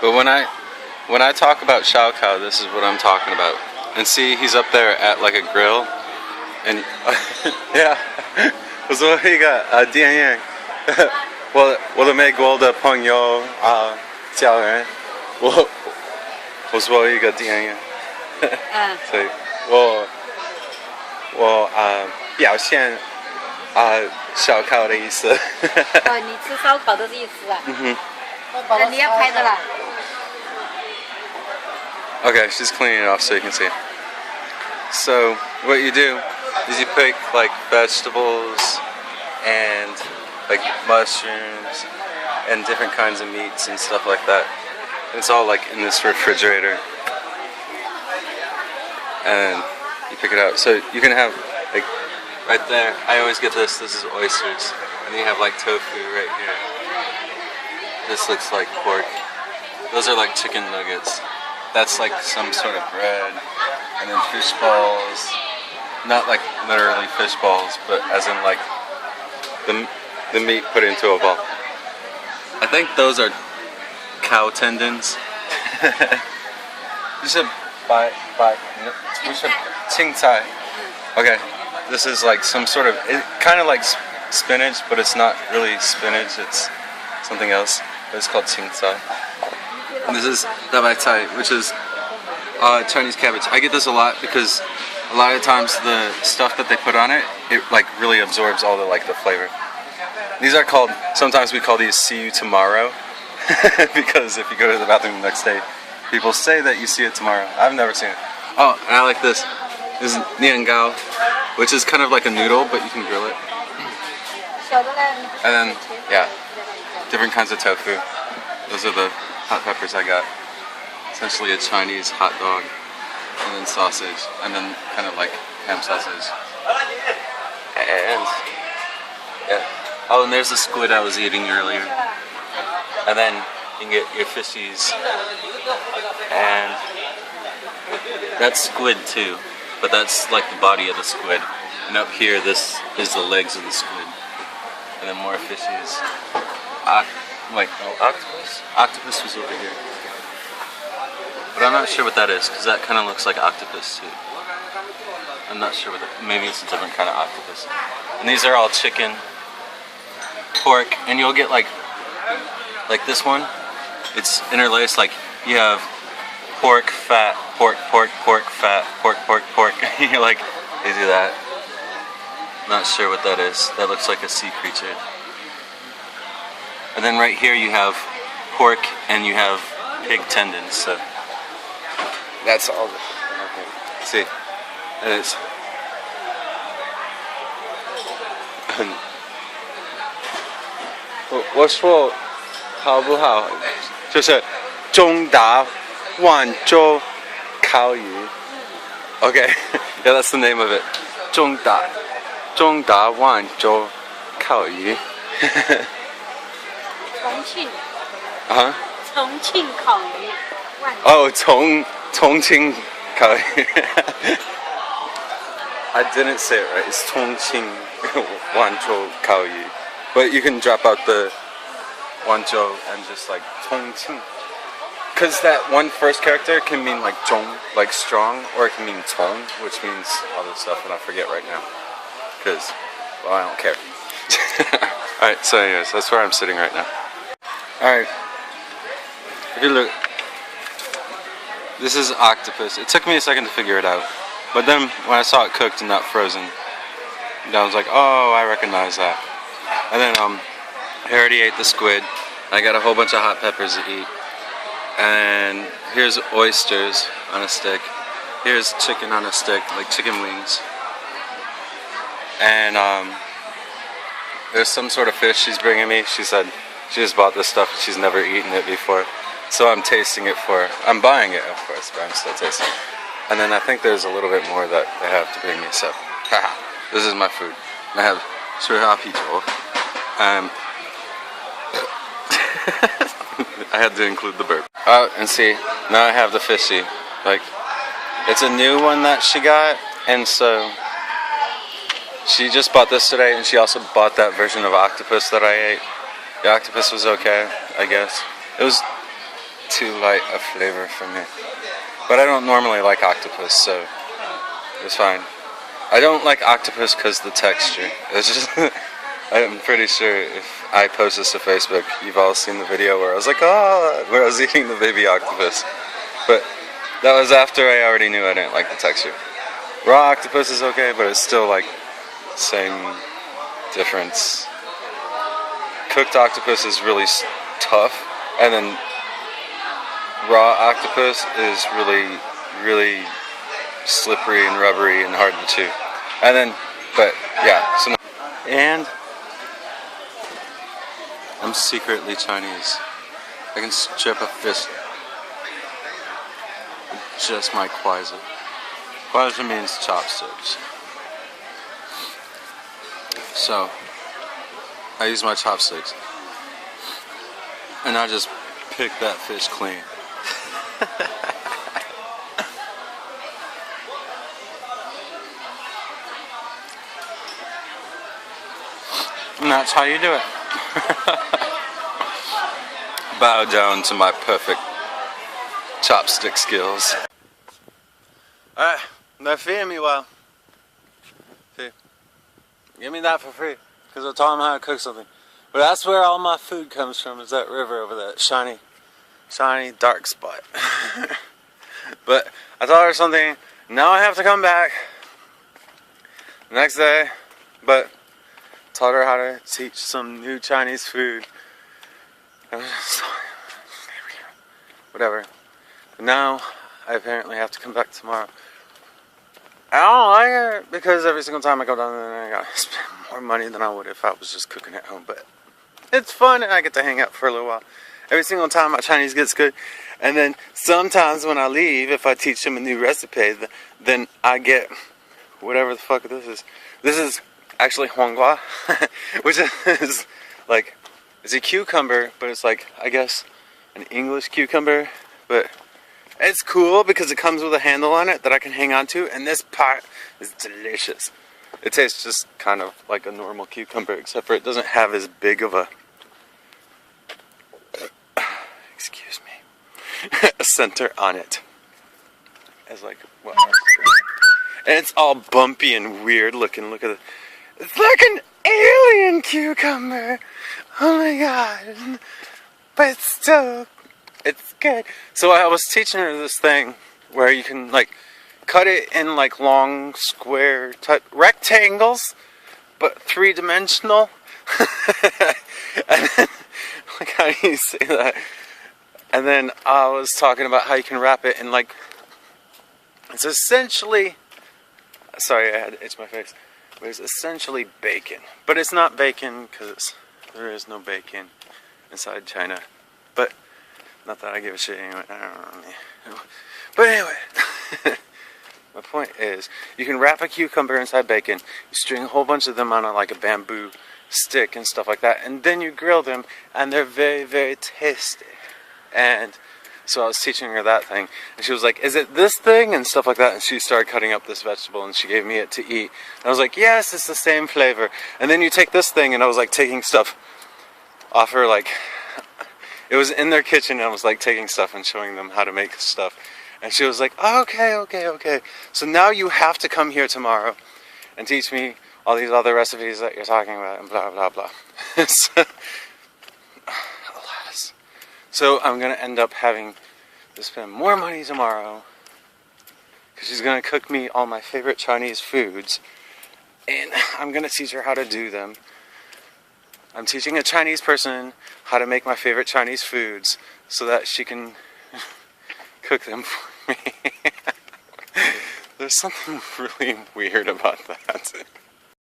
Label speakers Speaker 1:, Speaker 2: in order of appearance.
Speaker 1: But when I talk about Shao Kao, this is what I'm talking about. And see, he's up there at like a grill, and yeah. 我说一个电影，我的美国的朋友家人，我说一个电影，所以我表现烧烤的意思。
Speaker 2: 哦，你吃烧烤的意思啊？嗯哼。那你要拍的啦。
Speaker 1: Okay, she's cleaning it off so you can see. So what you do is you pick like vegetables and like mushrooms and different kinds of meats and stuff like that. And it's all like in this refrigerator. And you pick it out. So you can have like right there, I always get this is oysters. And then you have like tofu right here. This looks like pork. Those are like chicken nuggets. That's like some sort of bread. And then fish balls. Not like literally fish balls, but as in like the meat put into a ball. I think those are cow tendons. You should buy. We should ching cai. Okay, this is like some sort of kind of like spinach, but it's not really spinach. It's something else. But it's called ching cai. And this is dabai cai, which is Chinese cabbage. I get this a lot because a lot of times the stuff that they put on it, it like really absorbs all the flavor. These are called, sometimes we call these see you tomorrow because if you go to the bathroom the next day, people say that you see it tomorrow. I've never seen it. Oh, and I like this. This is nian gao, which is kind of like a noodle, but you can grill it. And then, yeah, different kinds of tofu. Those are the hot peppers I got. Essentially a Chinese hot dog, and then sausage, and then kind of like ham sausage. And yeah. Oh, and there's the squid I was eating earlier. And then you can get your fishies. And that's squid too, but that's like the body of the squid. And up here, this is the legs of the squid. And then more fishies. Wait, no, octopus? Octopus was over here. But I'm not sure what that is, because that kind of looks like octopus too. I'm not sure what that, maybe it's a different kind of octopus. And these are all chicken, pork, and you'll get like this one. It's interlaced, like you have pork, fat, pork, fat, pork. You're like, they do that. Not sure what that is. That looks like a sea creature. And then right here you have pork and you have pig tendons. So that's all. Okay. See, and it's我说好不好？就是中达万州烤鱼。Okay, yeah, that's the name of it. 中达万州烤鱼。
Speaker 2: 重庆。
Speaker 1: 啊？
Speaker 2: 重庆烤鱼。
Speaker 1: 哦，重庆烤鱼。I didn't say it right. It's 重庆万州烤鱼. But you can drop out the Wanzhou and just like Chongqing. Because that one first character can mean like zhong, like strong, or it can mean tong, which means other stuff, and I forget right now. Because, well, I don't care. Alright, so anyways, that's where I'm sitting right now. Alright. If you look, this is octopus. It took me a second to figure it out. But then when I saw it cooked and not frozen, I was like, oh, I recognize that. And then I already ate the squid. I got a whole bunch of hot peppers to eat. And here's oysters on a stick. Here's chicken on a stick, like chicken wings. And there's some sort of fish she's bringing me. She said she just bought this stuff and she's never eaten it before. So I'm tasting it for her. I'm buying it, of course, but I'm still tasting it. And then I think there's a little bit more that they have to bring me. So, haha, this is my food. I have 水哈啤酒. I had to include the burp. Oh, and see, now I have the fishy. Like, it's a new one that she got, and so she just bought this today, and she also bought that version of octopus that I ate. The octopus was okay, I guess. It was too light a flavor for me. But I don't normally like octopus, so it's fine. I don't like octopus because the texture. It's just, I'm pretty sure if I post this to Facebook, you've all seen the video where I was like, oh, where I was eating the baby octopus. But that was after I already knew I didn't like the texture. Raw octopus is okay, but it's still like same difference. Cooked octopus is really tough, and then raw octopus is really, really slippery and rubbery and hard to chew. And then, but yeah, so and I'm secretly Chinese. I can strip a fish. Just my quaiza. Quaiza means chopsticks. So I use my chopsticks and I just pick that fish clean. And that's how you do it. Bow down to my perfect chopstick skills. Alright, they're feeding me well. See, give me that for free, because I taught them how to cook something. But that's where all my food comes from, is that river over that shiny dark spot. But I taught her something, now I have to come back the next day, but taught her how to teach some new Chinese food. Whatever. But now I apparently have to come back tomorrow. I don't like it because every single time I go down there I gotta spend more money than I would if I was just cooking at home. But it's fun and I get to hang out for a little while. Every single time my Chinese gets good. And then sometimes when I leave, if I teach them a new recipe, then I get whatever the fuck this is. This is actually huanghua, which is like, it's a cucumber, but it's like, I guess, an English cucumber. But it's cool because it comes with a handle on it that I can hang on to, and this part is delicious. It tastes just kind of like a normal cucumber, except for it doesn't have as big of a, excuse me, a center on it as like what else? And it's all bumpy and weird looking. Look at it. It's like an alien cucumber. Oh my god. But it's still, it's good. So I was teaching her this thing where you can like cut it in like long square type rectangles, but 3-dimensional. And then, like, how do you say that? And then I was talking about how you can wrap it in like, it's essentially, sorry I had to itch my face, but it's essentially bacon. But it's not bacon because there is no bacon inside China. But not that I give a shit anyway. But anyway, my point is, you can wrap a cucumber inside bacon, you string a whole bunch of them on like a bamboo stick and stuff like that, and then you grill them, and they're very, very tasty. And so I was teaching her that thing, and she was like, is it this thing? And stuff like that, and she started cutting up this vegetable, and she gave me it to eat. And I was like, yes, it's the same flavor. And then you take this thing, and I was like taking stuff off her, like, it was in their kitchen, and I was like taking stuff and showing them how to make stuff. And she was like, oh, okay. So now you have to come here tomorrow and teach me all these other recipes that you're talking about, and blah, blah, blah. So, alas. So I'm going to end up having to spend more money tomorrow because she's going to cook me all my favorite Chinese foods, and I'm going to teach her how to do them. I'm teaching a Chinese person how to make my favorite Chinese foods so that she can cook them for me. There's something really weird about that.